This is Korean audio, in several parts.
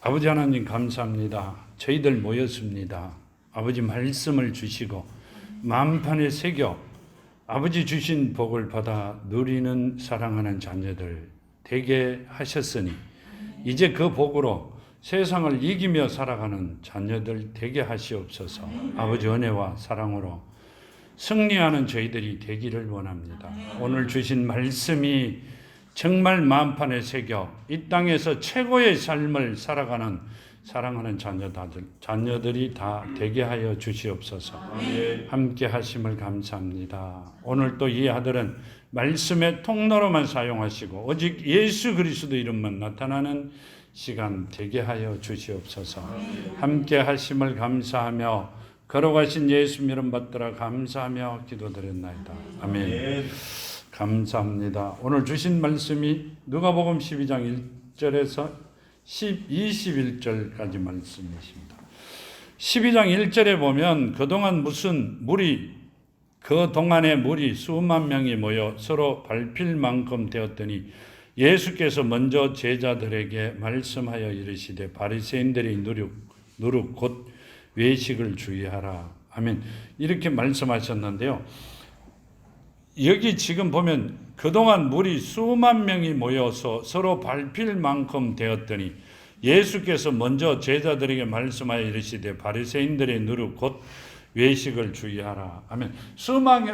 아버지 하나님 감사합니다. 저희들 모였습니다. 아버지 말씀을 주시고 만판에 새겨 아버지 주신 복을 받아 누리는 사랑하는 자녀들 되게 하셨으니 이제 그 복으로 세상을 이기며 살아가는 자녀들 되게 하시옵소서. 아버지 은혜와 사랑으로 승리하는 저희들이 되기를 원합니다. 오늘 주신 말씀이 정말 마음판에 새겨 이 땅에서 최고의 삶을 살아가는 사랑하는 자녀들이 다 되게 하여 주시옵소서. 함께 하심을 감사합니다. 오늘 또 이 아들은 말씀의 통로로만 사용하시고 오직 예수 그리스도 이름만 나타나는 시간 되게 하여 주시옵소서. 함께 하심을 감사하며 걸어가신 예수 이름 받들어 감사하며 기도드렸나이다. 아멘. 감사합니다. 오늘 주신 말씀이 누가복음 12장 1절에서 21절까지 말씀이십니다. 12장 1절에 보면 그동안에 물이 수만 명이 모여 서로 밟힐 만큼 되었더니 예수께서 먼저 제자들에게 말씀하여 이르시되 바리새인들의 누룩 곧 외식을 주의하라. 아멘. 이렇게 말씀하셨는데요. 여기 지금 보면 그동안 물이 수만 명이 모여서 서로 밟힐 만큼 되었더니 예수께서 먼저 제자들에게 말씀하여 이르시되 바리새인들의 누룩 곧 외식을 주의하라. 아멘. 수만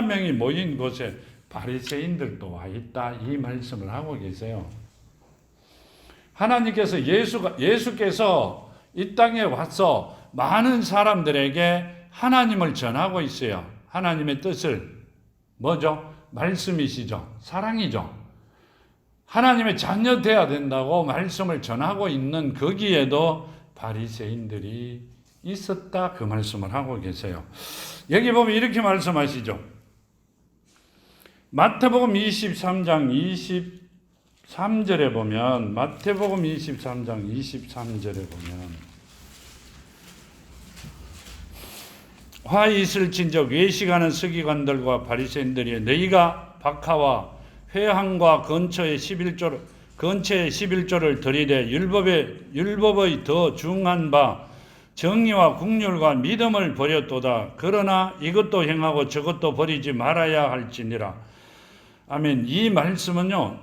명이 모인 곳에 바리새인들도 와 있다 이 말씀을 하고 계세요. 하나님께서 예수께서 이 땅에 와서 많은 사람들에게 하나님을 전하고 있어요. 하나님의 뜻을 뭐죠? 말씀이시죠. 사랑이죠. 하나님의 자녀 되어야 된다고 말씀을 전하고 있는 거기에도 바리새인들이 있었다 그 말씀을 하고 계세요. 여기 보면 이렇게 말씀하시죠. 마태복음 23장 23절에 보면 마태복음 23장 23절에 보면 화 있을진저 외식하는 서기관들과 바리새인들이 너희가 박하와 회항과 근처의 11조를 들이대 율법의 더 중한 바 정의와 국률과 믿음을 버렸도다. 그러나 이것도 행하고 저것도 버리지 말아야 할지니라. 아멘. 이 말씀은요.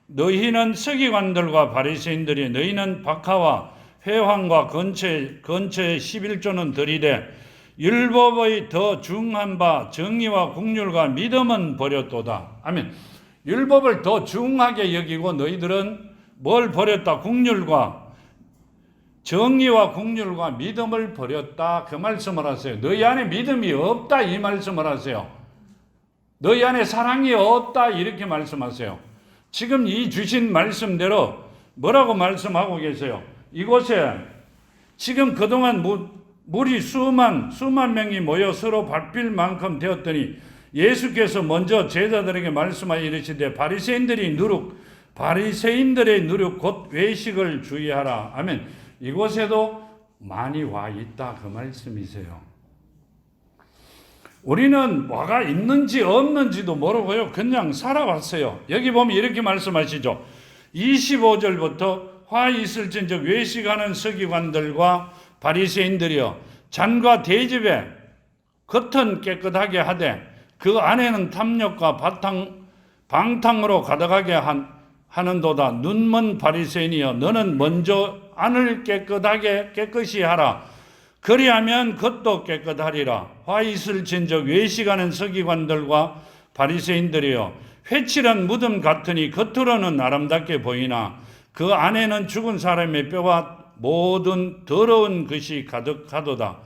너희는 서기관들과 바리새인들이 너희는 박하와 회황과 근처의 11조는 들이되 율법의 더 중한 바 정의와 국률과 믿음은 버렸도다. 아멘. 율법을 더 중하게 여기고 너희들은 뭘 버렸다? 정의와 국률과 믿음을 버렸다. 그 말씀을 하세요. 너희 안에 믿음이 없다 이 말씀을 하세요. 너희 안에 사랑이 없다 이렇게 말씀하세요. 지금 이 주신 말씀대로 뭐라고 말씀하고 계세요? 이곳에 지금 그동안 물이 수만 명이 모여 서로 밟힐 만큼 되었더니 예수께서 먼저 제자들에게 말씀하여 이르시되 바리새인들의 누룩 곧 외식을 주의하라. 아멘. 이곳에도 많이 와 있다 그 말씀이세요. 우리는 와가 있는지 없는지도 모르고요. 그냥 살아왔어요. 여기 보면 이렇게 말씀하시죠. 25절부터 화 있을진즉 외식하는 서기관들과 바리새인들이여 잔과 대접에 겉은 깨끗하게 하되 그 안에는 탐욕과 방탕으로 가득하게 하는도다. 눈먼 바리새인이여 너는 먼저 안을 깨끗이 하라. 그리하면 겉도 깨끗하리라. 화 있을진즉 외식하는 서기관들과 바리새인들이여 회칠한 무덤 같으니 겉으로는 아름답게 보이나 그 안에는 죽은 사람의 뼈와 모든 더러운 것이 가득하도다.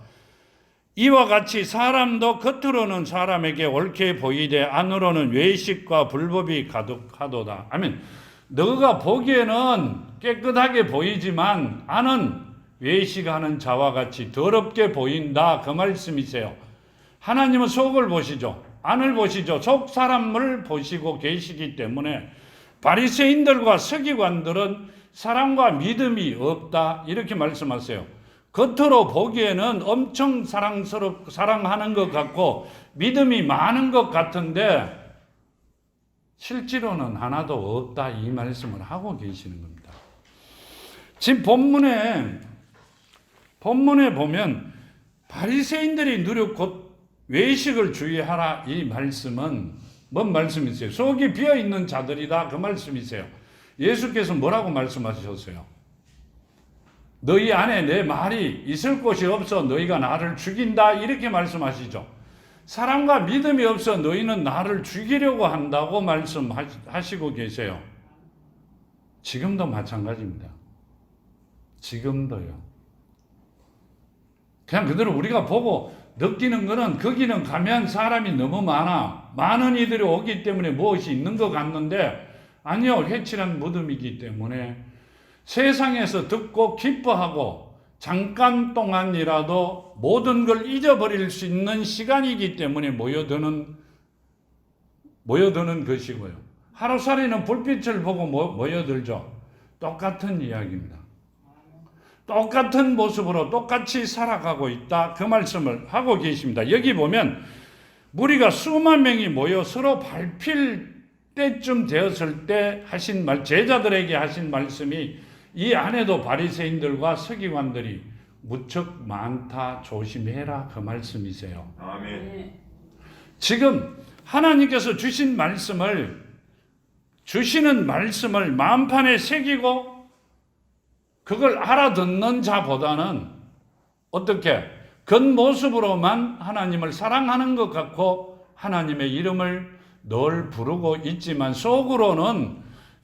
이와 같이 사람도 겉으로는 사람에게 옳게 보이되 안으로는 외식과 불법이 가득하도다. 아멘. 너가 보기에는 깨끗하게 보이지만 안은 외식하는 자와 같이 더럽게 보인다 그 말씀이세요. 하나님은 속을 보시죠. 안을 보시죠. 속 사람을 보시고 계시기 때문에 바리새인들과 서기관들은 사랑과 믿음이 없다 이렇게 말씀하세요. 겉으로 보기에는 엄청 사랑하는 것 같고 믿음이 많은 것 같은데 실제로는 하나도 없다 이 말씀을 하고 계시는 겁니다. 지금 본문에 보면 바리새인들이 누려 곧 외식을 주의하라, 이 말씀은 뭔 말씀이세요? 속이 비어있는 자들이다, 그 말씀이세요. 예수께서 뭐라고 말씀하셨어요? 너희 안에 내 말이 있을 곳이 없어 너희가 나를 죽인다, 이렇게 말씀하시죠. 사랑과 믿음이 없어 너희는 나를 죽이려고 한다고 말씀하시고 계세요. 지금도 마찬가지입니다. 지금도요. 그냥 그대로 우리가 보고 느끼는 거는 거기는 가면 사람이 너무 많은 이들이 오기 때문에 무엇이 있는 것 같는데, 아니요, 회칠한 무덤이기 때문에 세상에서 듣고 기뻐하고 잠깐 동안이라도 모든 걸 잊어버릴 수 있는 시간이기 때문에 모여드는 것이고요. 하루살이는 불빛을 보고 모여들죠. 똑같은 이야기입니다. 똑같은 모습으로 똑같이 살아가고 있다, 그 말씀을 하고 계십니다. 여기 보면 무리가 수만 명이 모여 서로 밟힐 때쯤 되었을 때 하신 제자들에게 하신 말씀이, 이 안에도 바리새인들과 서기관들이 무척 많다, 조심해라, 그 말씀이세요. 아멘. 지금 하나님께서 주시는 말씀을 마음판에 새기고 그걸 알아듣는 자보다는 어떻게 겉모습으로만 하나님을 사랑하는 것 같고 하나님의 이름을 늘 부르고 있지만 속으로는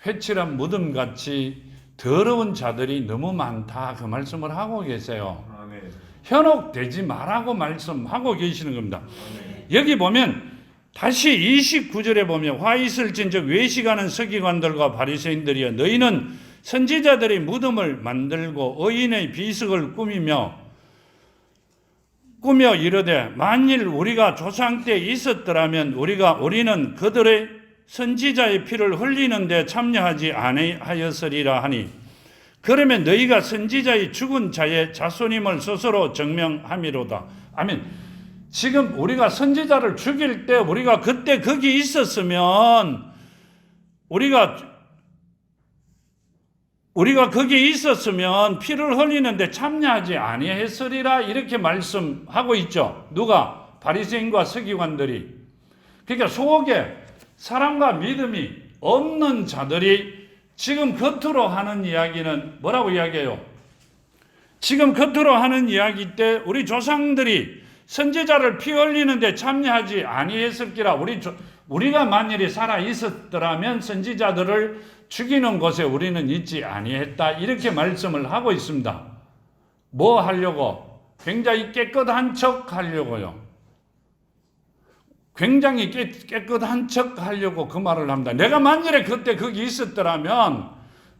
회칠한 무덤같이 더러운 자들이 너무 많다, 그 말씀을 하고 계세요. 아멘. 현혹되지 말라고 말씀하고 계시는 겁니다. 아멘. 여기 보면 다시 29절에 보면 화 있을진즉 외식하는 서기관들과 바리새인들이여, 너희는 선지자들이 무덤을 만들고 의인의 비석을 꾸며 이르되 만일 우리가 조상 때 있었더라면 우리는 그들의 선지자의 피를 흘리는 데 참여하지 아니하였으리라 하니, 그러면 너희가 선지자의 죽은 자의 자손임을 스스로 증명함이로다. 아멘. 지금 우리가 선지자를 죽일 때 우리가 그때 거기 있었으면 우리가 거기에 있었으면 피를 흘리는데 참여하지 아니했으리라, 이렇게 말씀하고 있죠. 누가? 바리새인과 서기관들이. 그러니까 속에 사랑과 믿음이 없는 자들이 지금 겉으로 하는 이야기는 뭐라고 이야기해요? 지금 겉으로 하는 이야기 때 우리 조상들이 선지자를 피 흘리는데 참여하지 아니했을기라, 우리가 만일에 살아 있었더라면 선지자들을 죽이는 곳에 우리는 있지 아니했다, 이렇게 말씀을 하고 있습니다. 뭐 하려고? 굉장히 깨끗한 척 하려고요. 굉장히 깨끗한 척 하려고 그 말을 합니다. 내가 만일에 그때 거기 있었더라면,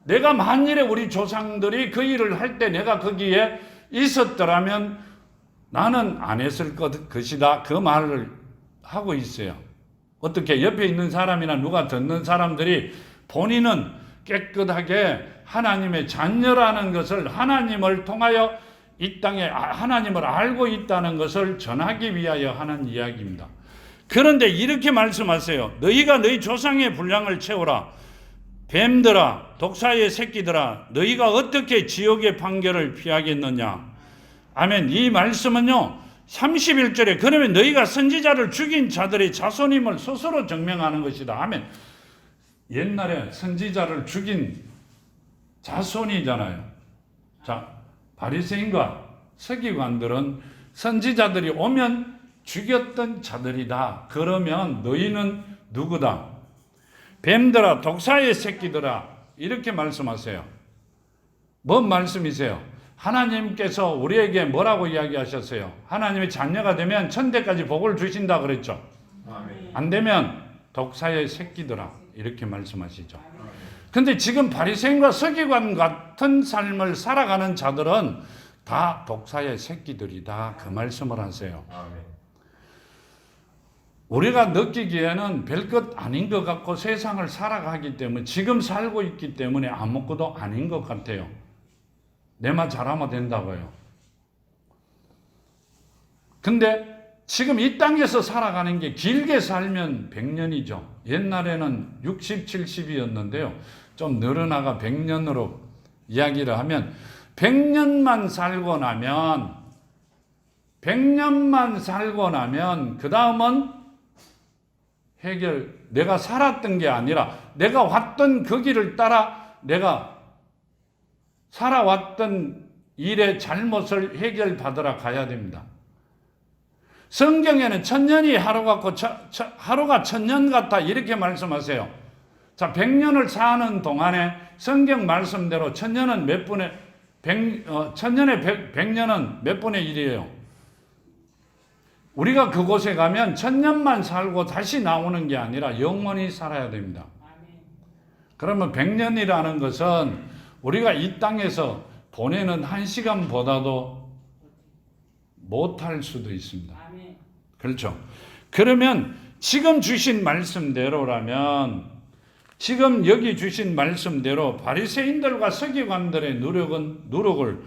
내가 만일에 우리 조상들이 그 일을 할 때 내가 거기에 있었더라면 나는 안 했을 것이다, 그 말을 하고 있어요. 어떻게? 옆에 있는 사람이나 누가 듣는 사람들이 본인은 깨끗하게 하나님의 자녀라는 것을, 하나님을 통하여 이 땅에 하나님을 알고 있다는 것을 전하기 위하여 하는 이야기입니다. 그런데 이렇게 말씀하세요. 너희가 너희 조상의 분량을 채우라. 뱀들아, 독사의 새끼들아, 너희가 어떻게 지옥의 판결을 피하겠느냐. 아멘. 이 말씀은요, 31절에 그러면 너희가 선지자를 죽인 자들의 자손임을 스스로 증명하는 것이다. 아멘. 옛날에 선지자를 죽인 자손이잖아요. 자, 바리새인과 서기관들은 선지자들이 오면 죽였던 자들이다. 그러면 너희는 누구다? 뱀들아, 독사의 새끼들아, 이렇게 말씀하세요. 뭔 말씀이세요? 하나님께서 우리에게 뭐라고 이야기하셨어요? 하나님의 자녀가 되면 천대까지 복을 주신다 그랬죠. 아멘. 안 되면 독사의 새끼들아, 이렇게 말씀하시죠. 근데 지금 바리새인과 서기관 같은 삶을 살아가는 자들은 다 독사의 새끼들이다, 그 말씀을 하세요. 아멘. 우리가 느끼기에는 별것 아닌 것 같고 세상을 살아가기 때문에, 지금 살고 있기 때문에 아무것도 아닌 것 같아요. 내 말 잘하면 된다고요. 근데 지금 이 땅에서 살아가는 게 길게 살면 100년이죠. 옛날에는 60, 70이었는데요. 좀 늘어나가 100년으로 이야기를 하면 100년만 살고 나면 그 다음은 해결, 내가 살았던 게 아니라 내가 왔던 그 길을 따라 내가 살아왔던 일의 잘못을 해결받으러 가야 됩니다. 성경에는 천년이 하루 같고 하루가 천년 같다 이렇게 말씀하세요. 자, 100년을 사는 동안에 성경 말씀대로 천년은 몇 분의 천년에 100년은 몇 분의 1이에요. 우리가 그곳에 가면 천년만 살고 다시 나오는 게 아니라 영원히 살아야 됩니다. 그러면 100년이라는 것은 우리가 이 땅에서 보내는 1시간보다도 못할 수도 있습니다. 그렇죠. 그러면 지금 주신 말씀대로라면, 지금 여기 주신 말씀대로 바리새인들과 서기관들의 노력을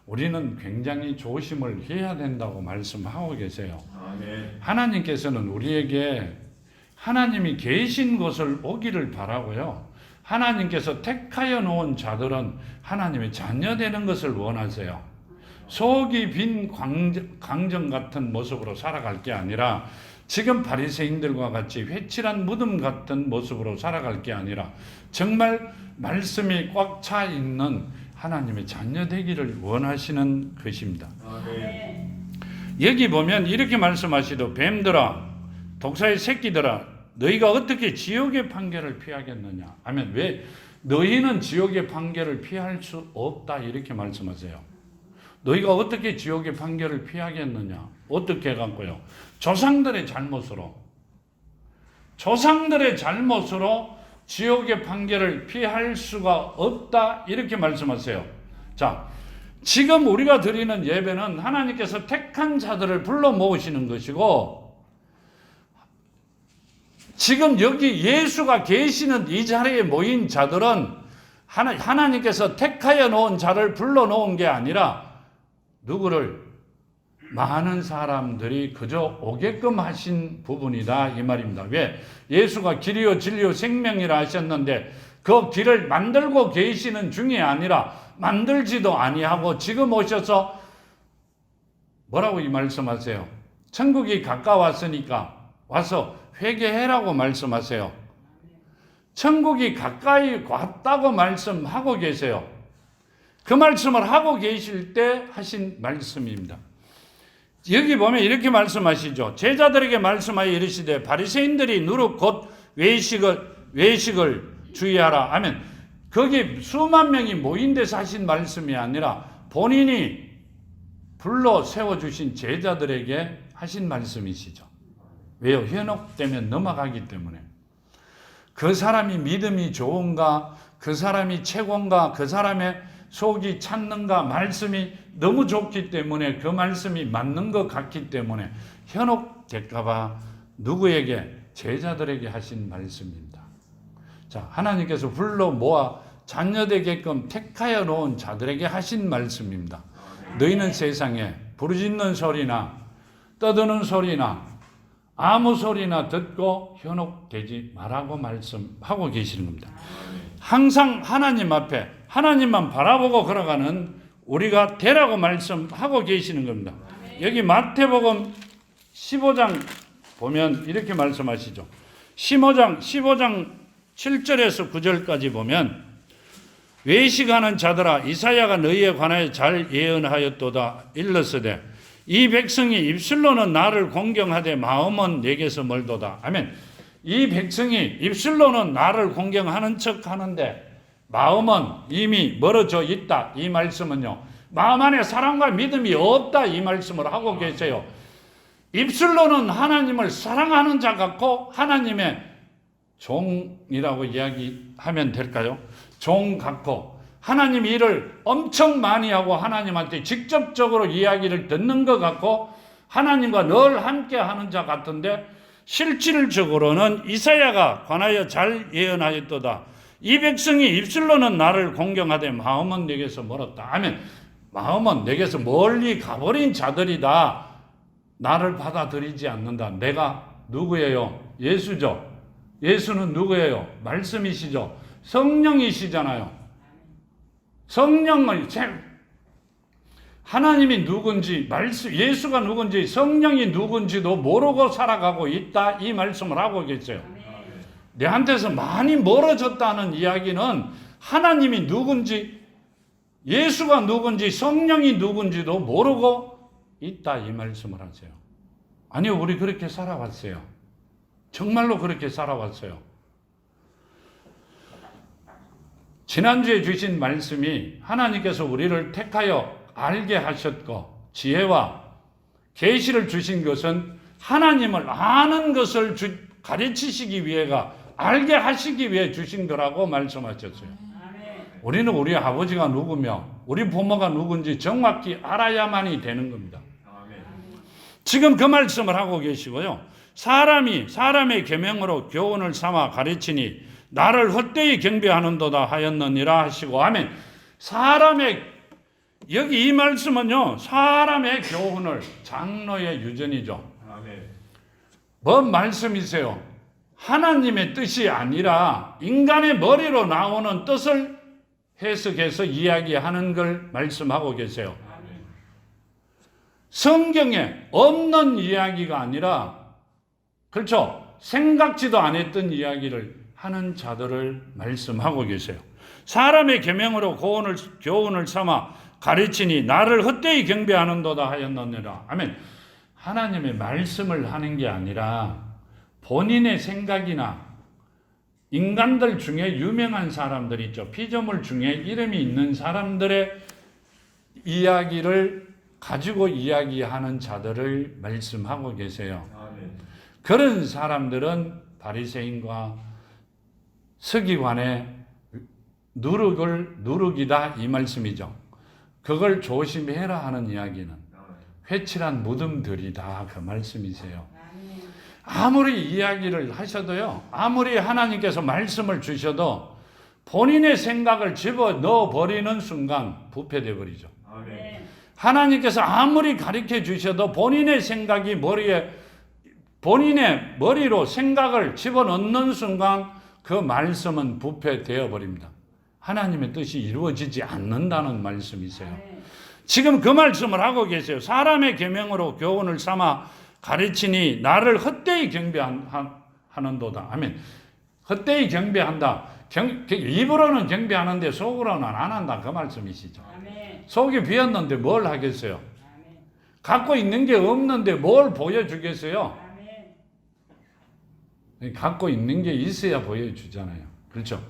우리는 굉장히 조심을 해야 된다고 말씀하고 계세요. 아멘. 하나님께서는 우리에게 하나님이 계신 곳을 오기를 바라고요. 하나님께서 택하여 놓은 자들은 하나님의 자녀 되는 것을 원하세요. 속이 빈 강정 같은 모습으로 살아갈 게 아니라 지금 바리새인들과 같이 회칠한 무덤 같은 모습으로 살아갈 게 아니라 정말 말씀이 꽉 차 있는 하나님의 자녀 되기를 원하시는 것입니다. 네. 여기 보면 이렇게 말씀하시도 뱀들아 독사의 새끼들아 너희가 어떻게 지옥의 판결을 피하겠느냐 하면 왜 너희는 지옥의 판결을 피할 수 없다 이렇게 말씀하세요. 너희가 어떻게 지옥의 판결을 피하겠느냐? 어떻게 해갖고요? 조상들의 잘못으로 지옥의 판결을 피할 수가 없다 이렇게 말씀하세요. 자, 지금 우리가 드리는 예배는 하나님께서 택한 자들을 불러 모으시는 것이고 지금 여기 예수가 계시는 이 자리에 모인 자들은 하나님께서 택하여 놓은 자를 불러 놓은 게 아니라 누구를 많은 사람들이 그저 오게끔 하신 부분이다 이 말입니다. 왜? 예수가 길이요 진리요 생명이라 하셨는데 그 길을 만들고 계시는 중이 아니라 만들지도 아니하고 지금 오셔서 뭐라고 이 말씀하세요? 천국이 가까웠으니까 와서 회개해라고 말씀하세요. 천국이 가까이 왔다고 말씀하고 계세요. 그 말씀을 하고 계실 때 하신 말씀입니다. 여기 보면 이렇게 말씀하시죠. 제자들에게 말씀하여 이르시되 바리새인들이 누룩 곧 외식을 주의하라 하면 거기 수만 명이 모인 데서 하신 말씀이 아니라 본인이 불러 세워주신 제자들에게 하신 말씀이시죠. 왜요? 현혹되면 넘어가기 때문에. 그 사람이 믿음이 좋은가, 그 사람이 최고인가, 그 사람의 속이 찾는가, 말씀이 너무 좋기 때문에 그 말씀이 맞는 것 같기 때문에 현혹될까봐 누구에게? 제자들에게 하신 말씀입니다. 자, 하나님께서 불러 모아 자녀되게끔 택하여 놓은 자들에게 하신 말씀입니다. 너희는 세상에 부르짖는 소리나 떠드는 소리나 아무 소리나 듣고 현혹되지 말라고 말씀하고 계시는 겁니다. 항상 하나님 앞에 하나님만 바라보고 걸어가는 우리가 되라고 말씀하고 계시는 겁니다. 여기 마태복음 15장 보면 이렇게 말씀하시죠. 15장 7절에서 9절까지 보면 외식하는 자들아 이사야가 너희에 관하여 잘 예언하였도다 일렀으되 이 백성이 입술로는 나를 공경하되 마음은 내게서 멀도다. 아멘. 이 백성이 입술로는 나를 공경하는 척 하는데 마음은 이미 멀어져 있다. 이 말씀은요. 마음 안에 사랑과 믿음이 없다. 이 말씀을 하고 계세요. 입술로는 하나님을 사랑하는 자 같고 하나님의 종이라고 이야기하면 될까요? 종 같고 하나님 일을 엄청 많이 하고 하나님한테 직접적으로 이야기를 듣는 것 같고 하나님과 늘 함께 하는 자 같은데 실질적으로는 이사야가 관하여 잘 예언하였도다. 이 백성이 입술로는 나를 공경하되 마음은 내게서 멀었다. 아멘. 마음은 내게서 멀리 가버린 자들이다. 나를 받아들이지 않는다. 내가 누구예요? 예수죠. 예수는 누구예요? 말씀이시죠. 성령이시잖아요. 성령을 하나님이 누군지, 예수가 누군지, 성령이 누군지도 모르고 살아가고 있다, 이 말씀을 하고 계세요. 내한테서 많이 멀어졌다는 이야기는 하나님이 누군지, 예수가 누군지, 성령이 누군지도 모르고 있다, 이 말씀을 하세요. 아니요, 우리 그렇게 살아왔어요. 정말로 그렇게 살아왔어요. 지난주에 주신 말씀이 하나님께서 우리를 택하여 알게 하셨고 지혜와 계시를 주신 것은 하나님을 아는 것을 가르치시기 위해가, 알게 하시기 위해 주신 거라고 말씀하셨어요. 우리는 우리 아버지가 누구며 우리 부모가 누군지 정확히 알아야만이 되는 겁니다. 지금 그 말씀을 하고 계시고요. 사람의 계명으로 교훈을 삼아 가르치니 나를 헛되이 경배하는도다 하였느니라 하시고, 아멘. 여기 이 말씀은요, 사람의 교훈을, 장로의 유전이죠. 뭔 말씀이세요? 하나님의 뜻이 아니라 인간의 머리로 나오는 뜻을 해석해서 이야기하는 걸 말씀하고 계세요. 성경에 없는 이야기가 아니라, 그렇죠? 생각지도 않았던 이야기를 하는 자들을 말씀하고 계세요. 사람의 계명으로 교훈을 삼아 가르치니 나를 헛되이 경배하는도다 하였느니라. 아멘. 하나님의 말씀을 하는 게 아니라 본인의 생각이나 인간들 중에 유명한 사람들 있죠. 피조물 중에 이름이 있는 사람들의 이야기를 가지고 이야기하는 자들을 말씀하고 계세요. 그런 사람들은 바리새인과 서기관의 누룩이다, 이 말씀이죠. 그걸 조심해라 하는 이야기는 회칠한 무덤들이다, 그 말씀이세요. 아무리 이야기를 하셔도요, 아무리 하나님께서 말씀을 주셔도 본인의 생각을 집어넣어 버리는 순간 부패되어 버리죠. 하나님께서 아무리 가르쳐 주셔도 본인의 생각이 본인의 머리로 생각을 집어넣는 순간 그 말씀은 부패되어 버립니다. 하나님의 뜻이 이루어지지 않는다는 말씀이세요. 지금 그 말씀을 하고 계세요. 사람의 계명으로 교훈을 삼아 가르치니 나를 헛되이 경배하는도다. 아멘. 헛되이 경배한다. 입으로는 경배하는데 속으로는 안 한다, 그 말씀이시죠. 속이 비었는데 뭘 하겠어요? 갖고 있는 게 없는데 뭘 보여주겠어요? 갖고 있는 게 있어야 보여주잖아요. 그렇죠?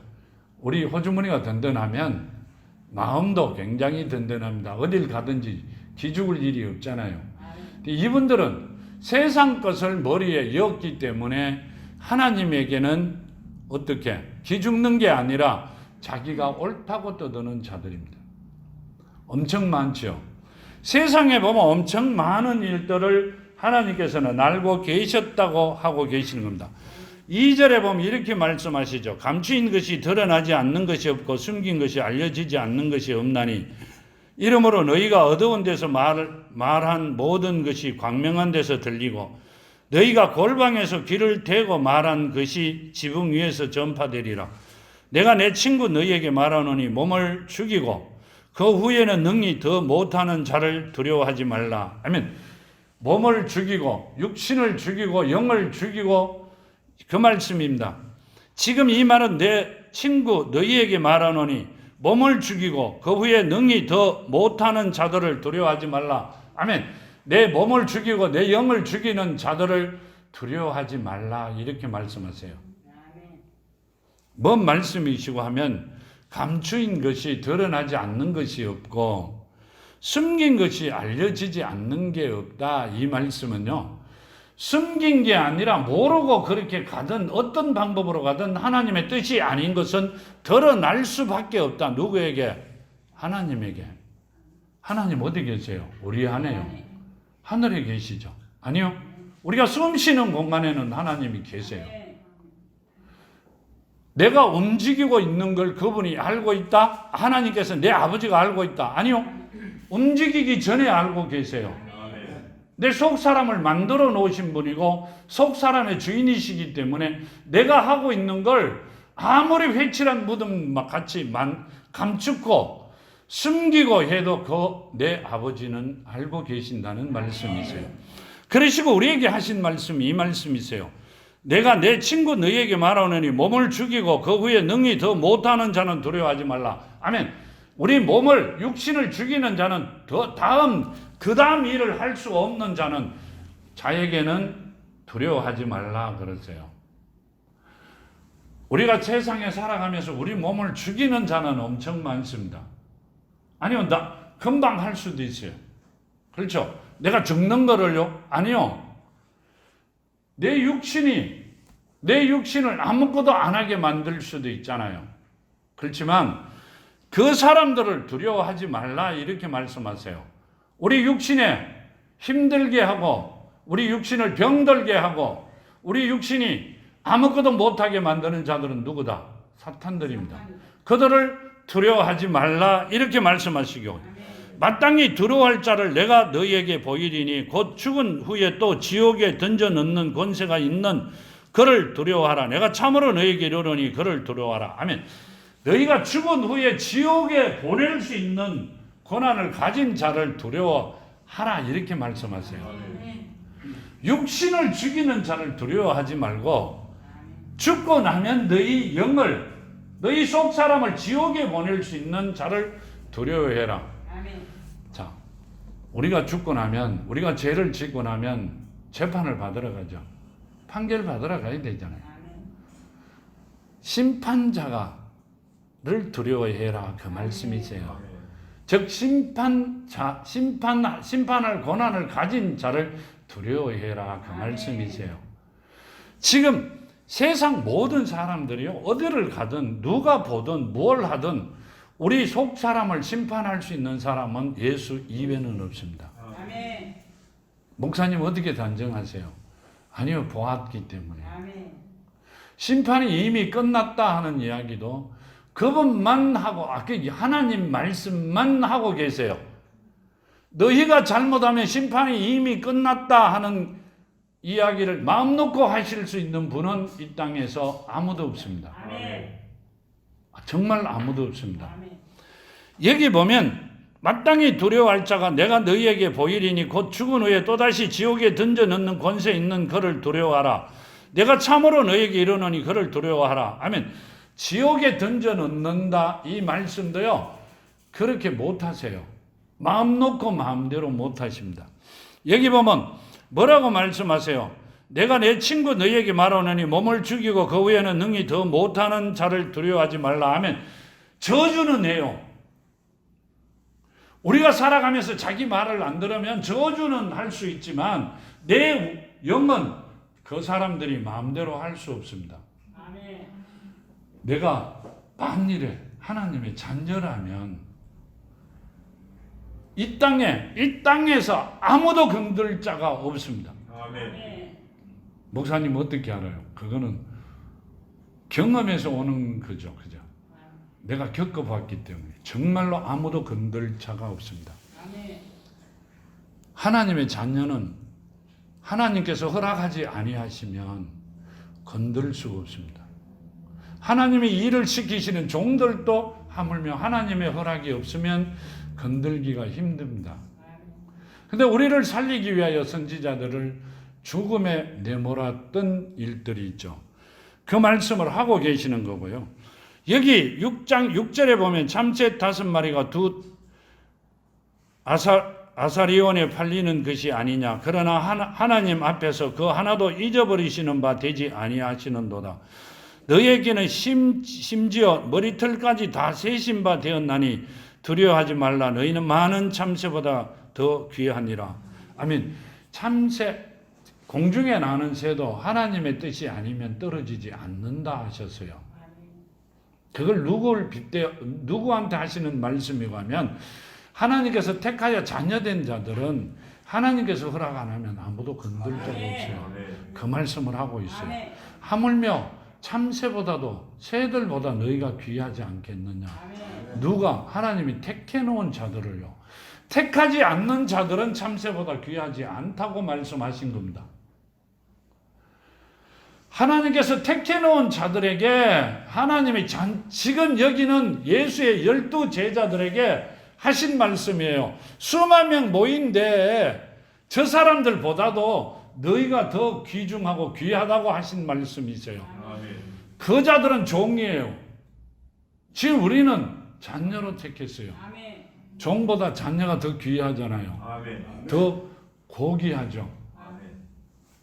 우리 호주머니가 든든하면 마음도 굉장히 든든합니다. 어딜 가든지 기죽을 일이 없잖아요. 이분들은 세상 것을 머리에 엮기 때문에 하나님에게는 어떻게 기죽는 게 아니라 자기가 옳다고 떠드는 자들입니다. 엄청 많죠. 세상에 보면 엄청 많은 일들을 하나님께서는 알고 계셨다고 하고 계시는 겁니다. 2절에 보면 이렇게 말씀하시죠. 감추인 것이 드러나지 않는 것이 없고 숨긴 것이 알려지지 않는 것이 없나니 이러므로 너희가 어두운 데서 말한 모든 것이 광명한 데서 들리고 너희가 골방에서 귀를 대고 말한 것이 지붕 위에서 전파되리라. 내가 내 친구 너희에게 말하노니 몸을 죽이고 그 후에는 능히 더 못하는 자를 두려워하지 말라. 아멘. 몸을 죽이고 육신을 죽이고 영을 죽이고, 그 말씀입니다. 지금 이 말은 내 친구 너희에게 말하노니 몸을 죽이고 그 후에 능히 더 못하는 자들을 두려워하지 말라. 아멘. 내 몸을 죽이고 내 영을 죽이는 자들을 두려워하지 말라, 이렇게 말씀하세요. 뭔 말씀이시고 하면 감추인 것이 드러나지 않는 것이 없고 숨긴 것이 알려지지 않는 게 없다, 이 말씀은요, 숨긴 게 아니라 모르고 그렇게 가든 어떤 방법으로 가든 하나님의 뜻이 아닌 것은 드러날 수밖에 없다. 누구에게? 하나님에게. 하나님 어디 계세요? 우리 안에요. 하늘에 계시죠? 아니요. 우리가 숨 쉬는 공간에는 하나님이 계세요. 내가 움직이고 있는 걸 그분이 알고 있다? 하나님께서 내 아버지가 알고 있다? 아니요. 움직이기 전에 알고 계세요. 내 속 사람을 만들어 놓으신 분이고 속 사람의 주인이시기 때문에 내가 하고 있는 걸 아무리 회칠한 무덤 같이 감추고 숨기고 해도 내 아버지는 알고 계신다는 말씀이세요. 그러시고 우리에게 하신 말씀이 이 말씀이세요. 내가 내 친구 너희에게 말하노니 몸을 죽이고 그 후에 능히 더 못하는 자는 두려워하지 말라. 아멘. 우리 몸을 육신을 죽이는 자는 그 다음 일을 할 수 없는 자는 자에게는 두려워하지 말라 그러세요. 우리가 세상에 살아가면서 우리 몸을 죽이는 자는 엄청 많습니다. 아니요, 금방 할 수도 있어요. 그렇죠? 내가 죽는 거를요? 아니요. 내 육신을 아무것도 안 하게 만들 수도 있잖아요. 그렇지만 그 사람들을 두려워하지 말라 이렇게 말씀하세요. 우리 육신에 힘들게 하고 우리 육신을 병들게 하고 우리 육신이 아무것도 못하게 만드는 자들은 누구다? 사탄들입니다. 그들을 두려워하지 말라 이렇게 말씀하시고 마땅히 두려워할 자를 내가 너희에게 보이리니 곧 죽은 후에 또 지옥에 던져 넣는 권세가 있는 그를 두려워하라. 내가 참으로 너희에게 이르노니 그를 두려워하라. 아멘. 너희가 죽은 후에 지옥에 보낼 수 있는 고난을 가진 자를 두려워하라 이렇게 말씀하세요. 육신을 죽이는 자를 두려워하지 말고 죽고 나면 너희 속 사람을 지옥에 보낼 수 있는 자를 두려워해라. 자, 우리가 죽고 나면 우리가 죄를 짓고 나면 재판을 받으러 가죠. 판결 받으러 가야 되잖아요. 심판자를 두려워해라 그 말씀이세요. 즉 심판할 권한을 가진 자를 두려워해라 그 말씀이세요. 지금 세상 모든 사람들이요 어디를 가든 누가 보든 뭘 하든 우리 속 사람을 심판할 수 있는 사람은 예수 이외는 없습니다. 아멘. 목사님 어떻게 단정하세요? 아니요, 보았기 때문에. 아멘. 심판이 이미 끝났다 하는 이야기도 그것만 하고 하나님 말씀만 하고 계세요. 너희가 잘못하면 심판이 이미 끝났다 하는 이야기를 마음 놓고 하실 수 있는 분은 이 땅에서 아무도 없습니다. 아멘. 정말 아무도 없습니다. 여기 보면 마땅히 두려워할 자가 내가 너희에게 보이리니 곧 죽은 후에 또다시 지옥에 던져 넣는 권세 있는 그를 두려워하라. 내가 참으로 너희에게 이르노니 그를 두려워하라. 아멘. 지옥에 던져 넣는다 이 말씀도요 그렇게 못하세요. 마음 놓고 마음대로 못하십니다. 여기 보면 뭐라고 말씀하세요? 내가 내 친구 너희에게 말하노니 몸을 죽이고 그 후에는 능히 더 못하는 자를 두려워하지 말라 하면 저주는 해요. 우리가 살아가면서 자기 말을 안 들으면 저주는 할 수 있지만 내 영은 그 사람들이 마음대로 할 수 없습니다. 아멘. 내가 만일에 하나님의 자녀라면 이 땅에서 아무도 건들 자가 없습니다. 아멘. 목사님 어떻게 알아요? 그거는 경험에서 오는 거죠. 그죠? 내가 겪어봤기 때문에 정말로 아무도 건들 자가 없습니다. 하나님의 자녀는 하나님께서 허락하지 아니하시면 건들 수가 없습니다. 하나님이 일을 시키시는 종들도 하물며 하나님의 허락이 없으면 건들기가 힘듭니다. 근데 우리를 살리기 위하여 선지자들을 죽음에 내몰았던 일들이 있죠. 그 말씀을 하고 계시는 거고요. 여기 6장 6절에 보면 참새 5마리가 두 아사리온에 팔리는 것이 아니냐. 그러나 하나님 앞에서 그 하나도 잊어버리시는 바 되지 아니하시는도다. 너에게는 심지어 머리털까지 다 세신 바 되었나니 두려워하지 말라. 너희는 많은 참새보다 더 귀하니라. 아멘. 참새, 공중에 나는 새도 하나님의 뜻이 아니면 떨어지지 않는다 하셨어요. 그걸 누구한테 하시는 말씀이고 하면 하나님께서 택하여 자녀된 자들은 하나님께서 허락 안 하면 아무도 건들 자가 없어요. 그 말씀을 하고 있어요. 하물며 참새보다도 새들보다 너희가 귀하지 않겠느냐. 누가? 하나님이 택해 놓은 자들을요. 택하지 않는 자들은 참새보다 귀하지 않다고 말씀하신 겁니다. 하나님께서 택해 놓은 자들에게 하나님이 지금 여기는 예수의 12 제자들에게 하신 말씀이에요. 수만 명 모인데 저 사람들보다도 너희가 더 귀중하고 귀하다고 하신 말씀이세요. 그 자들은 종이에요. 지금 우리는 자녀로 택했어요. 종보다 자녀가 더 귀하잖아요. 더 고귀하죠.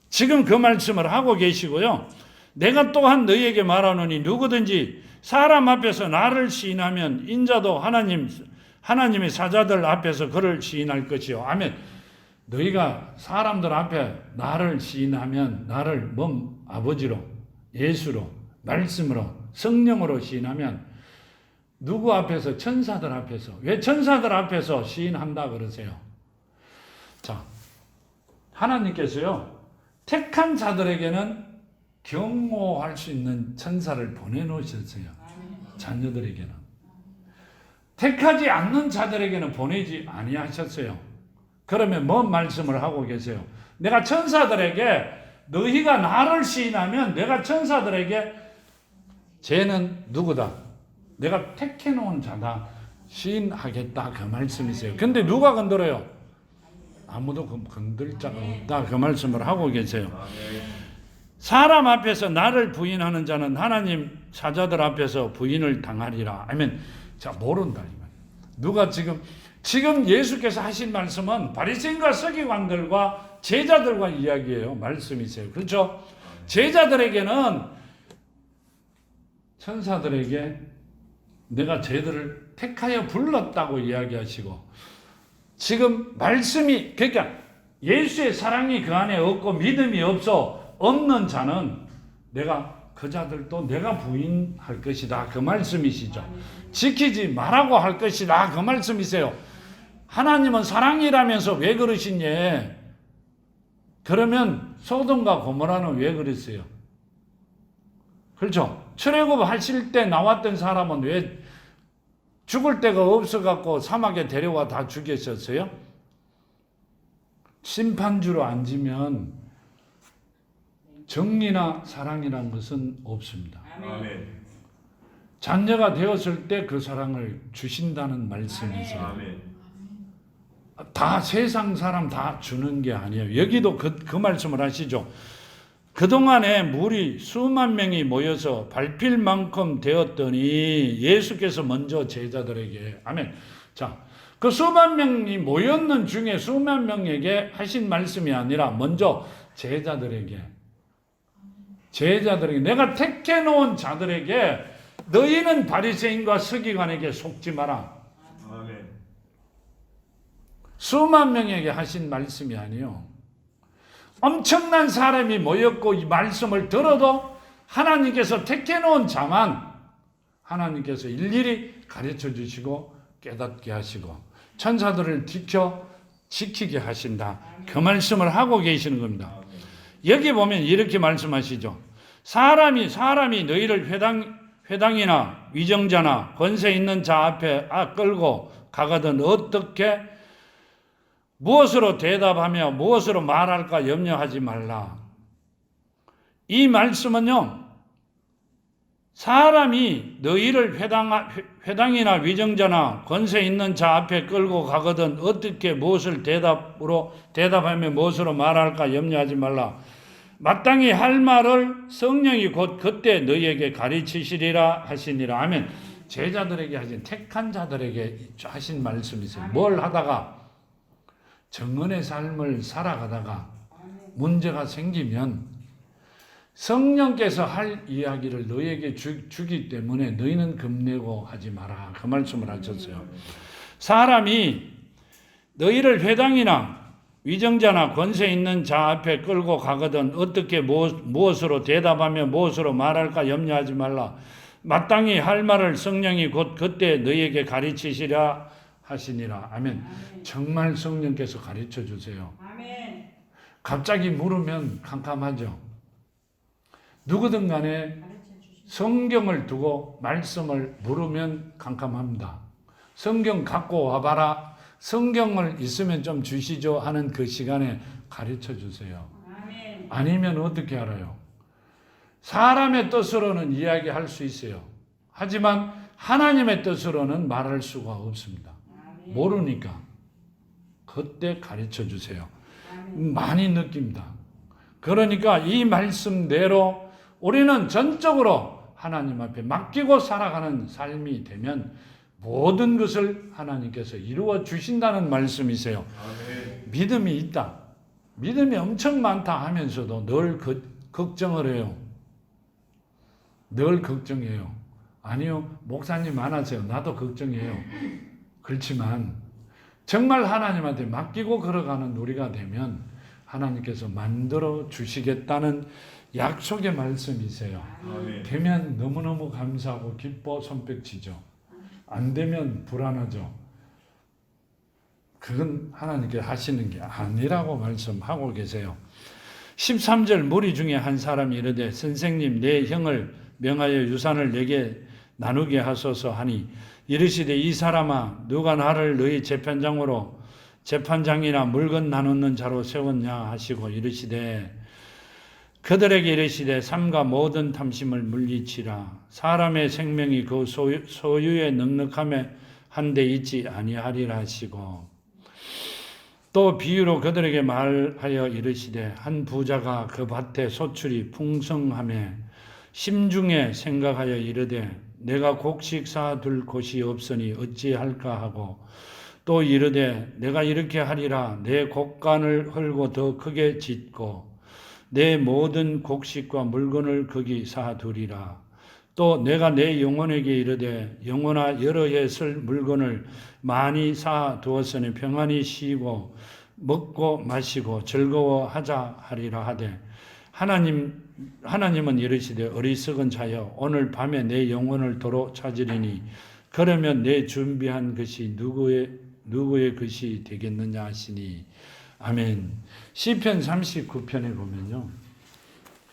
지금 그 말씀을 하고 계시고요. 내가 또한 너희에게 말하노니 누구든지 사람 앞에서 나를 시인하면 인자도 하나님의 사자들 앞에서 그를 시인할 것이요. 아멘. 너희가 사람들 앞에 나를 시인하면 나를 아버지로, 예수로, 말씀으로, 성령으로 시인하면 누구 앞에서? 천사들 앞에서. 왜 천사들 앞에서 시인한다 그러세요? 자, 하나님께서요, 택한 자들에게는 경호할 수 있는 천사를 보내놓으셨어요. 자녀들에게는. 택하지 않는 자들에게는 보내지 아니하셨어요. 그러면 뭔 말씀을 하고 계세요? 내가 천사들에게 너희가 나를 시인하면 내가 천사들에게 쟤는 누구다? 내가 택해놓은 자다. 시인하겠다. 그 말씀이세요. 근데 누가 건드려요? 아무도 건들 자가 없다. 그 말씀을 하고 계세요. 사람 앞에서 나를 부인하는 자는 하나님 사자들 앞에서 부인을 당하리라. 아멘. 자, 모른다. 누가 지금 예수께서 하신 말씀은 바리새인과 서기관들과 제자들과 이야기예요. 말씀이세요. 그렇죠? 제자들에게는 천사들에게 내가 쟤들을 택하여 불렀다고 이야기하시고, 지금 말씀이, 그러니까 예수의 사랑이 그 안에 없고 믿음이 없는 자는 내가 그 자들도 내가 부인할 것이다. 그 말씀이시죠. 지키지 말라고 할 것이다. 그 말씀이세요. 하나님은 사랑이라면서 왜 그러시니? 그러면 소돔과 고모라는 왜 그랬어요? 그렇죠? 출애굽 하실 때 나왔던 사람은 왜 죽을 데가 없어갖고 사막에 데려와 다 죽였었어요? 심판주로 앉으면 정의나 사랑이라는 것은 없습니다. 아멘. 자녀가 되었을 때 그 사랑을 주신다는 말씀이세요. 다 세상 사람 다 주는 게 아니에요. 여기도 그 말씀을 하시죠. 그동안에 물이 수만 명이 모여서 밟힐 만큼 되었더니 예수께서 먼저 제자들에게, 아멘. 자, 그 수만 명이 모였는 중에 수만 명에게 하신 말씀이 아니라 먼저 제자들에게 내가 택해 놓은 자들에게 너희는 바리새인과 서기관에게 속지 마라. 아멘. 수만 명에게 하신 말씀이 아니요. 엄청난 사람이 모였고 이 말씀을 들어도 하나님께서 택해 놓은 자만 하나님께서 일일이 가르쳐 주시고 깨닫게 하시고 천사들을 지키게 하신다. 그 말씀을 하고 계시는 겁니다. 여기 보면 이렇게 말씀하시죠. 사람이 너희를 회당이나 위정자나 권세 있는 자 앞에 끌고 가거든 어떻게 무엇으로 대답하며 무엇으로 말할까 염려하지 말라. 이 말씀은요, 사람이 너희를 회당이나 위정자나 권세 있는 자 앞에 끌고 가거든 어떻게 무엇을 대답하며 무엇으로 말할까 염려하지 말라. 마땅히 할 말을 성령이 곧 그때 너희에게 가르치시리라 하시니라. 아멘. 제자들에게 하신, 택한 자들에게 하신 말씀이세요. 뭘 하다가 정언의 삶을 살아가다가 문제가 생기면 성령께서 할 이야기를 너희에게 주기 때문에 너희는 겁내고 하지 마라. 그 말씀을 하셨어요. 사람이 너희를 회당이나 위정자나 권세 있는 자 앞에 끌고 가거든 어떻게 무엇으로 대답하며 무엇으로 말할까 염려하지 말라. 마땅히 할 말을 성령이 곧 그때 너희에게 가르치시라 하시니라. 아멘. 정말 성령께서 가르쳐 주세요. 아멘. 갑자기 물으면 캄캄하죠. 누구든 간에 성경을 두고 말씀을 물으면 캄캄합니다. 성경 갖고 와봐라. 성경을 있으면 좀 주시죠 하는 그 시간에 가르쳐 주세요. 아멘. 아니면 어떻게 알아요? 사람의 뜻으로는 이야기할 수 있어요. 하지만 하나님의 뜻으로는 말할 수가 없습니다. 모르니까 그때 가르쳐 주세요. 많이 느낍니다. 그러니까 이 말씀대로 우리는 전적으로 하나님 앞에 맡기고 살아가는 삶이 되면 모든 것을 하나님께서 이루어 주신다는 말씀이세요. 믿음이 있다, 믿음이 엄청 많다 하면서도 늘 걱정을 해요. 늘 걱정해요. 아니요, 목사님 안 하세요. 나도 걱정해요. 그렇지만 정말 하나님한테 맡기고 걸어가는 우리가 되면 하나님께서 만들어 주시겠다는 약속의 말씀이세요. 되면 너무너무 감사하고 기뻐 손뼉치죠. 안 되면 불안하죠. 그건 하나님께 하시는 게 아니라고 말씀하고 계세요. 13절 무리 중에 한 사람이 이르되 선생님 내 형을 명하여 유산을 내게 나누게 하소서 하니 이르시되 이 사람아 누가 나를 너희 재판장이나 물건 나누는 자로 세웠냐 하시고 이르시되 그들에게 이르시되 삼가 모든 탐심을 물리치라. 사람의 생명이 그 소유의 넉넉함에 한데 있지 아니하리라 하시고 또 비유로 그들에게 말하여 이르시되 한 부자가 그 밭에 소출이 풍성하매 심중에 생각하여 이르되 내가 곡식 쌓아둘 곳이 없으니 어찌할까 하고 또 이르되 내가 이렇게 하리라. 내 곡간을 헐고 더 크게 짓고 내 모든 곡식과 물건을 거기 쌓아두리라. 또 내가 내 영혼에게 이르되 영혼아 여러 해 쓸 물건을 많이 쌓아두었으니 평안히 쉬고 먹고 마시고 즐거워하자 하리라 하되 하나님은 이르시되 어리석은 자여 오늘 밤에 내 영혼을 도로 찾으리니 그러면 내 준비한 것이 누구의 것이 되겠느냐 하시니 아멘. 시편 39편에 보면요.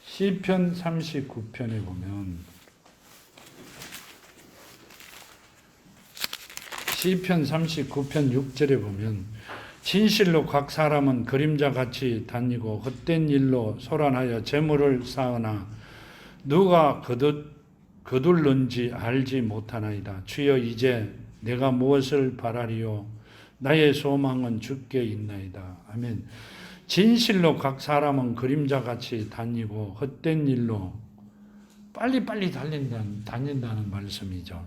시편 39편에 보면 시편 39편 6절에 보면 진실로 각 사람은 그림자같이 다니고 헛된 일로 소란하여 재물을 쌓으나 누가 거둘는지 알지 못하나이다. 주여 이제 내가 무엇을 바라리요 나의 소망은 주께 있나이다. 아멘. 진실로 각 사람은 그림자같이 다니고 헛된 일로 빨리빨리 다닌다는 말씀이죠.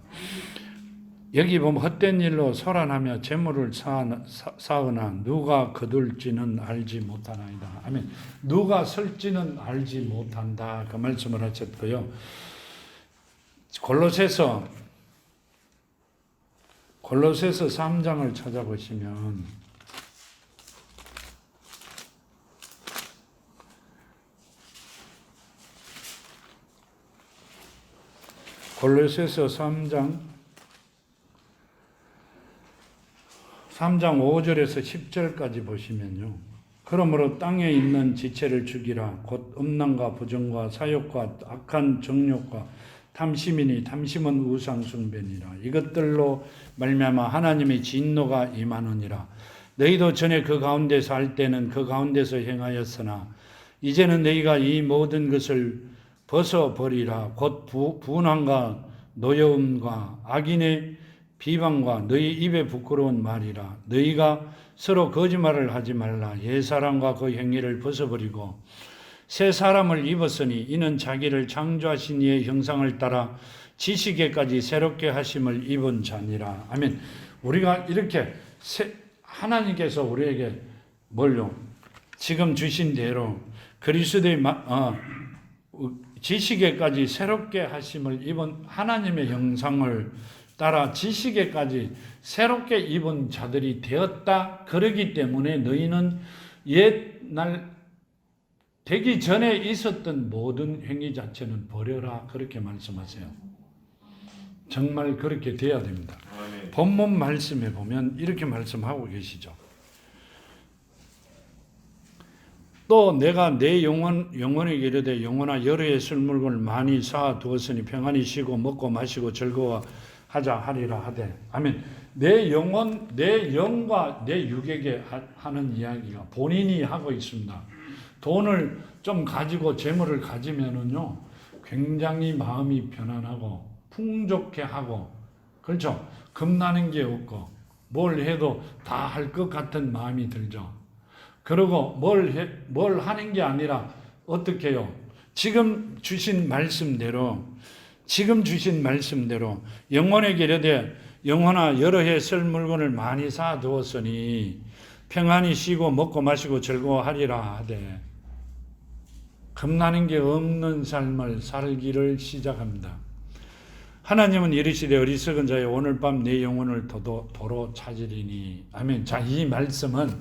여기 보면 헛된 일로 소란하며 재물을 쌓으나 누가 거둘지는 알지 못하나이다. 아멘. 누가 설지는 알지 못한다. 그 말씀을 하셨고요. 골로새서 3장을 찾아보시면 골로새서 3장 5절에서 10절까지 보시면요. 그러므로 땅에 있는 지체를 죽이라. 곧 음란과 부정과 사욕과 악한 정욕과 탐심이니 탐심은 우상숭배니라. 이것들로 말미암아 하나님의 진노가 임하느니라. 너희도 전에 그 가운데서 할 때는 그 가운데서 행하였으나 이제는 너희가 이 모든 것을 벗어버리라. 곧 분함과 노여움과 악인의 비방과 너희 입에 부끄러운 말이라. 너희가 서로 거짓말을 하지 말라. 옛사람과 그 행위를 벗어버리고 새 사람을 입었으니 이는 자기를 창조하신 이의 형상을 따라 지식에까지 새롭게 하심을 입은 자니라. 아멘. 우리가 이렇게 하나님께서 우리에게 뭘요? 지금 주신 대로 그리스도의 지식에까지 새롭게 하심을 입은 하나님의 형상을 따라 지식에까지 새롭게 입은 자들이 되었다. 그러기 때문에 너희는 옛날 되기 전에 있었던 모든 행위 자체는 버려라. 그렇게 말씀하세요. 정말 그렇게 돼야 됩니다. 본문 말씀에 보면 이렇게 말씀하고 계시죠. 또 내가 내 영혼에게 이르되 영혼아 여러 해 쓸 물건을 많이 쌓아 두었으니 평안히 쉬고 먹고 마시고 즐거워하자 하리라 하되 아멘. 내 영혼, 내 영과 내 육에게 하는 이야기가 본인이 하고 있습니다. 돈을 좀 가지고 재물을 가지면은요 굉장히 마음이 편안하고 풍족해 하고 그렇죠. 겁나는 게 없고 뭘 해도 다 할 것 같은 마음이 들죠. 그리고 뭘 하는 게 아니라 어떻게 해요? 지금 주신 말씀대로 영혼에게 이르되 영혼아 여러 해 쓸 물건을 많이 사 두었으니 평안히 쉬고 먹고 마시고 즐거워하리라 하되 겁나는 게 없는 삶을 살기를 시작합니다. 하나님은 이르시되 어리석은 자여 오늘 밤 내 영혼을 도로 찾으리니. 아멘. 자, 이 말씀은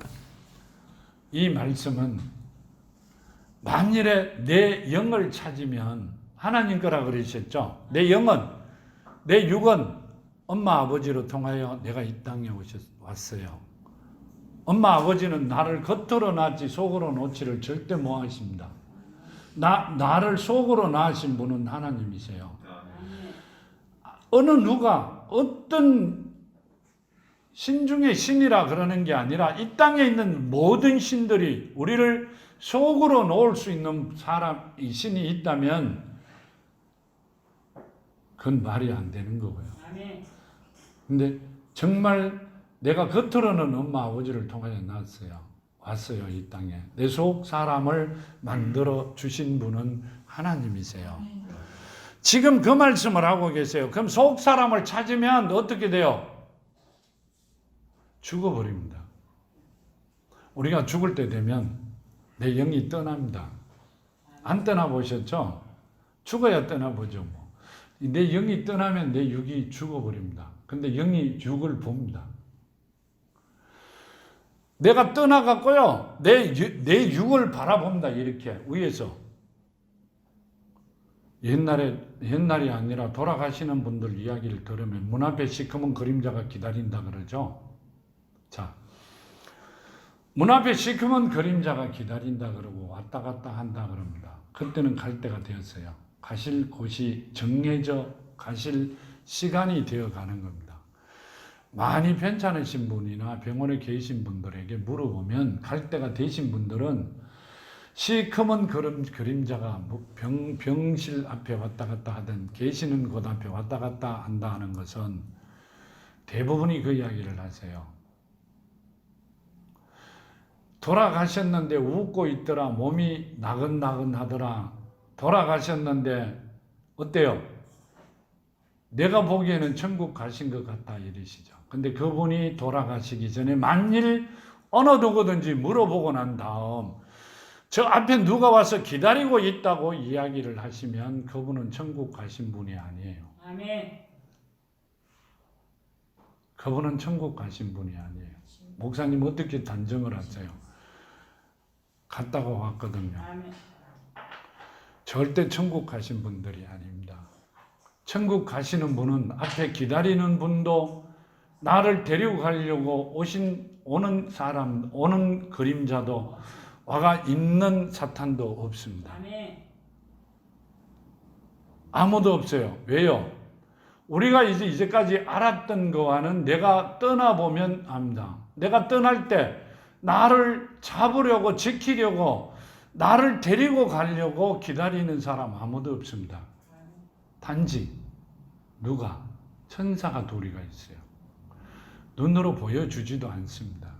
만일에 내 영을 찾으면 하나님 거라 그러셨죠. 내 영은, 내 육은 엄마 아버지로 통하여 내가 이 땅에 왔어요. 엄마 아버지는 나를 겉으로 낳지 속으로 놓지를 절대 못 하십니다. 나를 속으로 낳으신 분은 하나님이세요. 어느 누가 어떤 신 중에 신이라 그러는 게 아니라 이 땅에 있는 모든 신들이 우리를 속으로 놓을 수 있는 이 신이 있다면 그건 말이 안 되는 거고요. 근데 정말 내가 겉으로는 엄마 아버지를 통하여 왔어요 이 땅에. 내 속 사람을 만들어 주신 분은 하나님이세요. 지금 그 말씀을 하고 계세요. 그럼 속 사람을 찾으면 어떻게 돼요? 죽어버립니다. 우리가 죽을 때 되면 내 영이 떠납니다. 안 떠나보셨죠? 죽어야 떠나보죠. 내 영이 떠나면 내 육이 죽어버립니다. 근데 영이 육을 봅니다. 내가 떠나갔고요. 내 육을 바라봅니다. 이렇게 위에서. 옛날이 아니라 돌아가시는 분들 이야기를 들으면 문 앞에 시커먼 그림자가 기다린다 그러죠. 자, 문 앞에 시커먼 그림자가 기다린다 그러고 왔다 갔다 한다 그럽니다. 그때는 갈 때가 되었어요. 가실 곳이 정해져 가실 시간이 되어 가는 겁니다. 많이 편찮으신 분이나 병원에 계신 분들에게 물어보면 갈 때가 되신 분들은 시커먼 그림자가 병실 앞에 왔다 갔다 하든 계시는 곳 앞에 왔다 갔다 한다 하는 것은 대부분이 그 이야기를 하세요. 돌아가셨는데 웃고 있더라. 몸이 나긋나긋 하더라. 돌아가셨는데 어때요? 내가 보기에는 천국 가신 것 같다 이러시죠. 근데 그분이 돌아가시기 전에 만일 어느 누구든지 물어보고 난 다음 저 앞에 누가 와서 기다리고 있다고 이야기를 하시면 그분은 천국 가신 분이 아니에요. 아멘. 그분은 천국 가신 분이 아니에요. 목사님 어떻게 단정을 하세요? 갔다가 왔거든요. 아멘. 절대 천국 가신 분들이 아닙니다. 천국 가시는 분은 앞에 기다리는 분도 나를 데리고 가려고 오는 사람, 오는 그림자도 와가 있는 사탄도 없습니다. 아무도 없어요. 왜요? 우리가 이제까지 알았던 거와는 내가 떠나보면 압니다. 내가 떠날 때 나를 잡으려고 지키려고 나를 데리고 가려고 기다리는 사람 아무도 없습니다. 단지 누가? 천사가 둘이가 있어요. 눈으로 보여주지도 않습니다.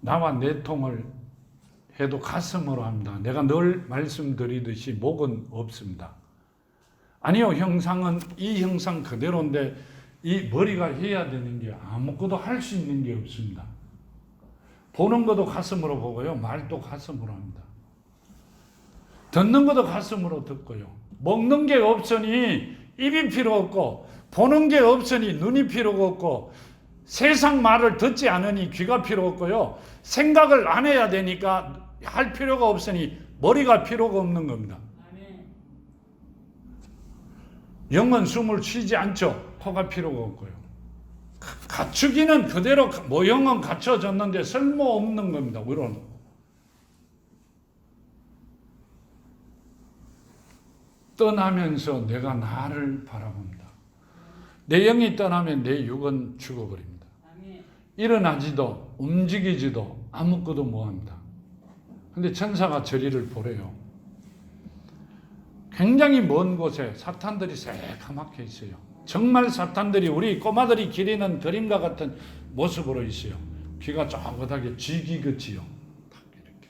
나와 내통을 해도 가슴으로 합니다. 내가 늘 말씀드리듯이 목은 없습니다. 아니요, 이 형상 그대로인데 이 머리가 해야 되는 게 아무것도 할 수 있는 게 없습니다. 보는 것도 가슴으로 보고요. 말도 가슴으로 합니다. 듣는 것도 가슴으로 듣고요. 먹는 게 없으니 입이 필요 없고 보는 게 없으니 눈이 필요가 없고 세상 말을 듣지 않으니 귀가 필요 없고요. 생각을 안 해야 되니까 할 필요가 없으니 머리가 필요가 없는 겁니다. 영은 숨을 쉬지 않죠. 코가 필요가 없고요. 갖추기는 그대로 모형은 갖춰졌는데 쓸모없는 겁니다. 우리는. 떠나면서 내가 나를 바라봅니다. 내 영이 떠나면 내 육은 죽어버립니다. 일어나지도 움직이지도 아무것도 못합니다. 근데 천사가 저리를 보래요. 굉장히 먼 곳에 사탄들이 새카맣게 있어요. 정말 사탄들이 우리 꼬마들이 기리는 그림과 같은 모습으로 있어요. 귀가 쪼긋하게 쥐기같이요. 이렇게.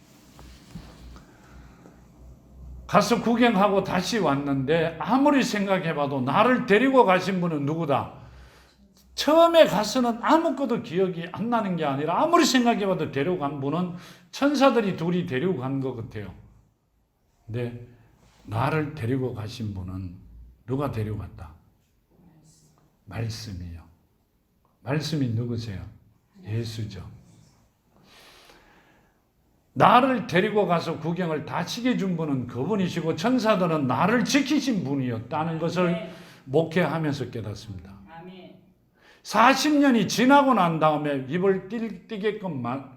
가서 구경하고 다시 왔는데 아무리 생각해봐도 나를 데리고 가신 분은 누구다? 처음에 가서는 아무것도 기억이 안 나는 게 아니라 아무리 생각해봐도 데려간 분은 천사들이 둘이 데리고 간 것 같아요. 근데 나를 데리고 가신 분은 누가 데리고 갔다? 말씀이요. 말씀이 누구세요? 예수죠. 나를 데리고 가서 구경을 다 시켜 준 분은 그분이시고 천사들은 나를 지키신 분이었다는 것을 목회하면서 깨닫습니다. 40년이 지나고 난 다음에 입을 띄게끔만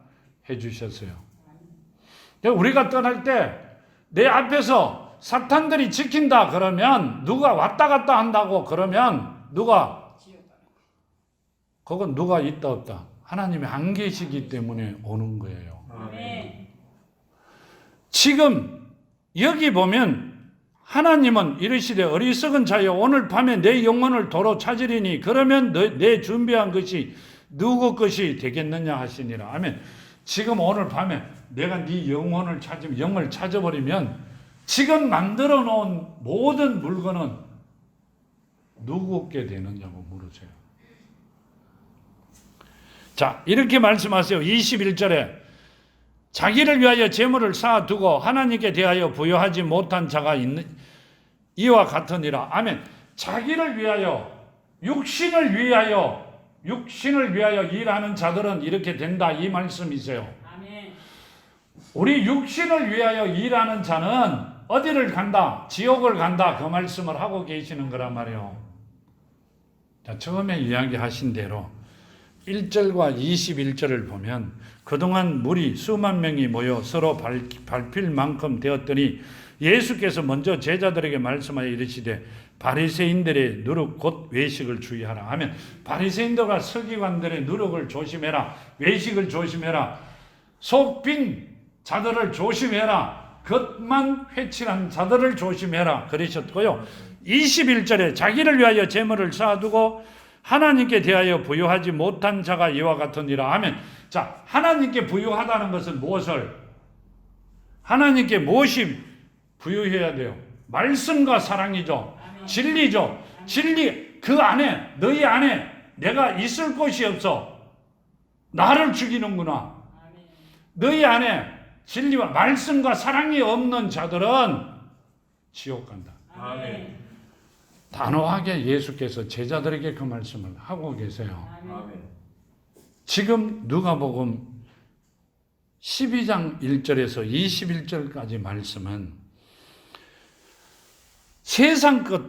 해주셨어요. 우리가 떠날 때 내 앞에서 사탄들이 지킨다 그러면 누가 왔다 갔다 한다고 그러면 그건 누가 있다 없다? 하나님이 안 계시기 때문에 오는 거예요. 지금 여기 보면 하나님은 이르시되 어리석은 자여 오늘 밤에 내 영혼을 도로 찾으리니 그러면 내 준비한 것이 누구 것이 되겠느냐 하시니라. 아멘. 지금 오늘 밤에 내가 네 영혼을 찾으면 영을 찾아버리면 지금 만들어 놓은 모든 물건은 누구께 되느냐고 물으세요. 자, 이렇게 말씀하세요. 21절에 자기를 위하여 재물을 쌓아두고 하나님께 대하여 부여하지 못한 자가 있는 이와 같으니라. 아멘. 자기를 위하여 육신을 위하여 일하는 자들은 이렇게 된다 이 말씀이세요. 아멘. 우리 육신을 위하여 일하는 자는 어디를 간다? 지옥을 간다. 그 말씀을 하고 계시는 거란 말이에요. 자, 처음에 이야기하신 대로 1절과 21절을 보면 그동안 무리 수만 명이 모여 서로 밟힐 만큼 되었더니 예수께서 먼저 제자들에게 말씀하여 이르시되 바리새인들의 누룩 곧 외식을 주의하라 하면 바리새인들과 서기관들의 누룩을 조심해라. 외식을 조심해라. 속 빈 자들을 조심해라. 겉만 회칠한 자들을 조심해라 그러셨고요. 21절에 자기를 위하여 재물을 쌓아두고 하나님께 대하여 부여하지 못한 자가 이와 같으니라 하면 자, 하나님께 부여하다는 것은 무엇을? 하나님께 무엇이 부여해야 돼요? 말씀과 사랑이죠. 아멘. 진리죠. 아멘. 진리 그 안에 너희 안에 내가 있을 곳이 없어. 나를 죽이는구나. 아멘. 너희 안에 진리와 말씀과 사랑이 없는 자들은 지옥 간다. 아멘. 단호하게 예수께서 제자들에게 그 말씀을 하고 계세요. 아멘. 지금 누가복음 12장 1절에서 21절까지 말씀은 세상 것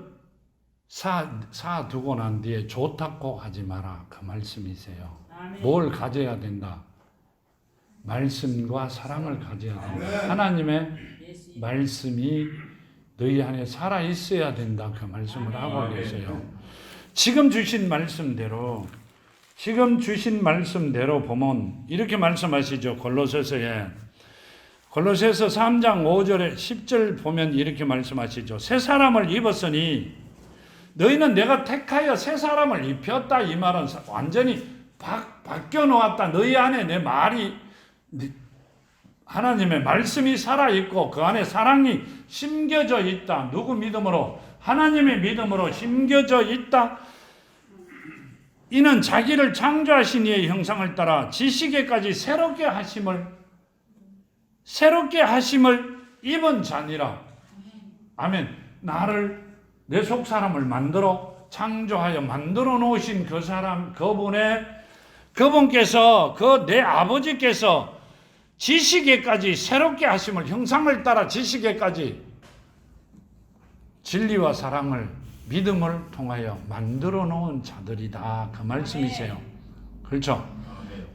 사두고 난 뒤에 좋다고 하지 마라 그 말씀이세요. 아멘. 뭘 가져야 된다? 말씀과 사랑을 가져야 된다. 하나님의 말씀이 너희 안에 살아 있어야 된다 그 말씀을 하고 계세요. 지금 주신 말씀대로 보면 이렇게 말씀하시죠. 골로새서 3장 5절에 10절 보면 이렇게 말씀하시죠. 새 사람을 입었으니 너희는 내가 택하여 새 사람을 입혔다. 이 말은 완전히 바뀌어 놓았다. 너희 안에 내 말이 하나님의 말씀이 살아있고 그 안에 사랑이 심겨져 있다. 누구 믿음으로? 하나님의 믿음으로 심겨져 있다. 이는 자기를 창조하신 이의 형상을 따라 지식에까지 새롭게 하심을 입은 자니라. 아멘. 나를 내 속 사람을 만들어 창조하여 만들어 놓으신 그 사람 그분께서 내 아버지께서 지식에까지 새롭게 하심을 형상을 따라 지식에까지 진리와 사랑을 믿음을 통하여 만들어 놓은 자들이다 그 말씀이세요. 그렇죠?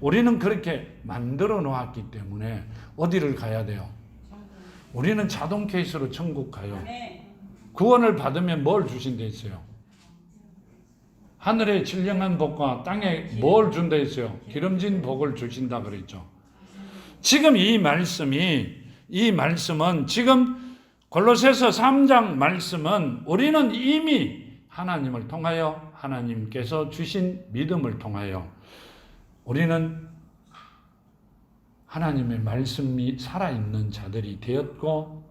우리는 그렇게 만들어 놓았기 때문에 어디를 가야 돼요? 우리는 자동 케이스로 천국 가요. 구원을 받으면 뭘 주신다 했어요? 하늘의 진령한 복과 땅에 뭘 준다 했어요? 기름진 복을 주신다 그랬죠. 지금 이 말씀은 지금 골로새서 3장 말씀은 우리는 이미 하나님을 통하여 하나님께서 주신 믿음을 통하여 우리는 하나님의 말씀이 살아있는 자들이 되었고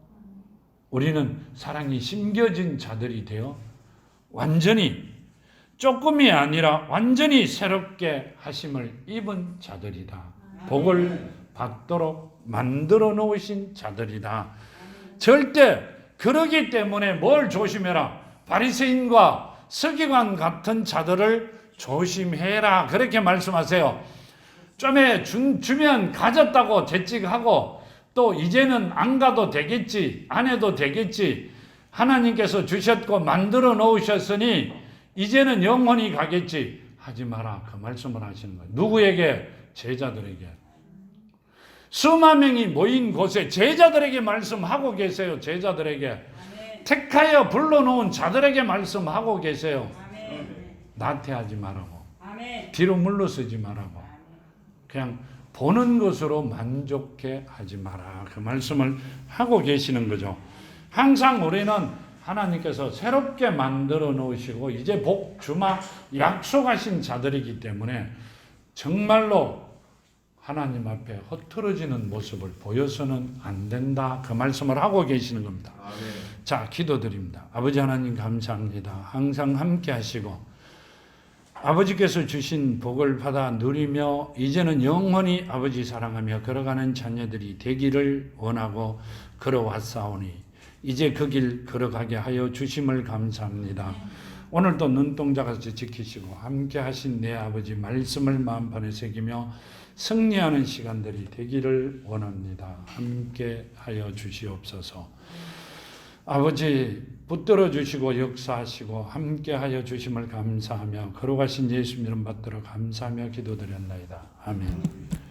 우리는 사랑이 심겨진 자들이 되어 완전히 조금이 아니라 완전히 새롭게 하심을 입은 자들이다. 복을 받도록 만들어 놓으신 자들이다. 절대 그러기 때문에 뭘 조심해라. 바리새인과 서기관 같은 자들을 조심해라. 그렇게 말씀하세요. 좀에 주면 가졌다고 재찍하고 또 이제는 안 가도 되겠지, 안 해도 되겠지. 하나님께서 주셨고 만들어 놓으셨으니 이제는 영원히 가겠지. 하지 마라. 그 말씀을 하시는 거예요. 누구에게? 제자들에게. 수만 명이 모인 곳에 제자들에게 말씀하고 계세요. 제자들에게. 아멘. 택하여 불러놓은 자들에게 말씀하고 계세요. 아멘. 나태하지 말라고. 아멘. 뒤로 물러서지 말라고. 그냥 보는 것으로 만족해 하지 마라. 그 말씀을 하고 계시는 거죠. 항상 우리는 하나님께서 새롭게 만들어 놓으시고 이제 복 주마 약속하신 자들이기 때문에 정말로 하나님 앞에 흐트러지는 모습을 보여서는 안 된다. 그 말씀을 하고 계시는 겁니다. 아멘. 자, 기도드립니다. 아버지 하나님 감사합니다. 항상 함께 하시고 아버지께서 주신 복을 받아 누리며 이제는 영원히 아버지 사랑하며 걸어가는 자녀들이 되기를 원하고 걸어왔사오니 이제 그 길 걸어가게 하여 주심을 감사합니다. 오늘도 눈동자같이 지키시고 함께 하신 내 아버지 말씀을 마음판에 새기며 승리하는 시간들이 되기를 원합니다. 함께 하여 주시옵소서. 아버지 붙들어 주시고 역사하시고 함께 하여 주심을 감사하며 걸어가신 예수 이름 받들어 감사하며 기도드렸나이다. 아멘.